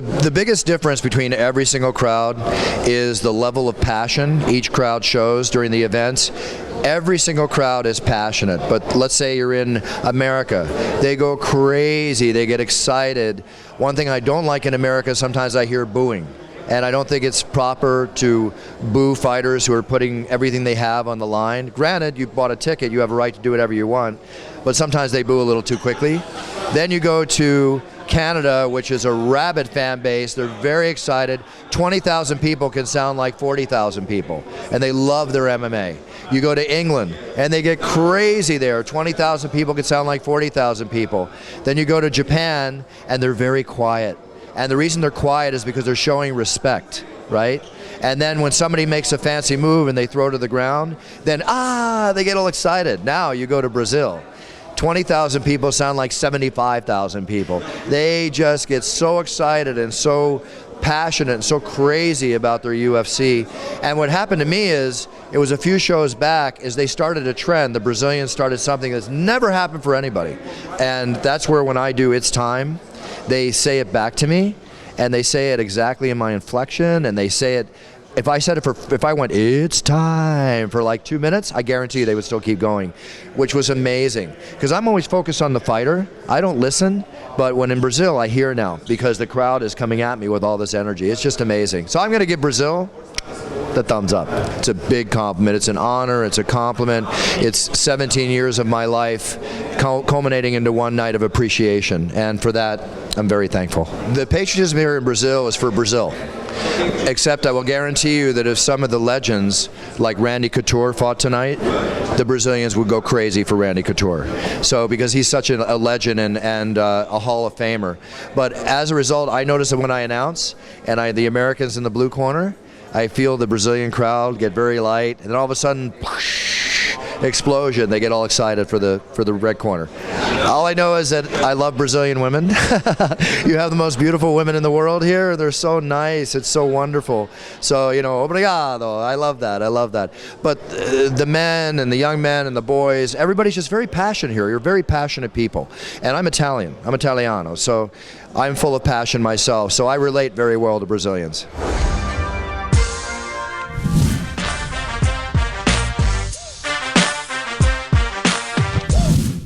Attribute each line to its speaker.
Speaker 1: The biggest difference between every single crowd is the level of passion each crowd shows during the events. Every single crowd is passionate, but let's say you're in America. They go crazy, they get excited. One thing I don't like in America, sometimes I hear booing. And I don't think it's proper to boo fighters who are putting everything they have on the line. Granted, you bought a ticket, you have a right to do whatever you want, but sometimes they boo a little too quickly. Then you go to Canada, which is a rabid fan base. They're very excited. 20,000 people can sound like 40,000 people, and they love their MMA. You go to England, and they get crazy there. 20,000 people can sound like 40,000 people. Then you go to Japan, and they're very quiet. And the reason they're quiet is because they're showing respect, right? And then when somebody makes a fancy move and they throw to the ground, then they get all excited. Now you go to Brazil. 20,000 people sound like 75,000 people. They just get so excited and so passionate and so crazy about their UFC. And what happened to me is, it was a few shows back, is they started a trend. The Brazilians started something that's never happened for anybody. And that's where when I do It's Time, they say it back to me, and they say it exactly in my inflection, and they say it, if I went, it's time, for like 2 minutes, I guarantee you they would still keep going, which was amazing. Because I'm always focused on the fighter. I don't listen, but when in Brazil, I hear now, because the crowd is coming at me with all this energy. It's just amazing. So I'm going to give Brazil the thumbs up. It's a big compliment. It's an honor. It's a compliment. It's 17 years of my life culminating into one night of appreciation, and for that, I'm very thankful. The patriotism here in Brazil is for Brazil. Except I will guarantee you that if some of the legends like Randy Couture fought tonight, the Brazilians would go crazy for Randy Couture. So because he's such a legend and a Hall of Famer. But as a result, I notice that when I announce, and the Americans in the blue corner, I feel the Brazilian crowd get very light, and then all of a sudden, whoosh, explosion. They get all excited for the red corner. All I know is that I love Brazilian women. You have the most beautiful women in the world here. They're so nice. It's so wonderful. So, obrigado. I love that. I love that. But the men and the young men and the boys, everybody's just very passionate here. You're very passionate people. And I'm Italian. I'm Italiano. So I'm full of passion myself. So I relate very well to Brazilians.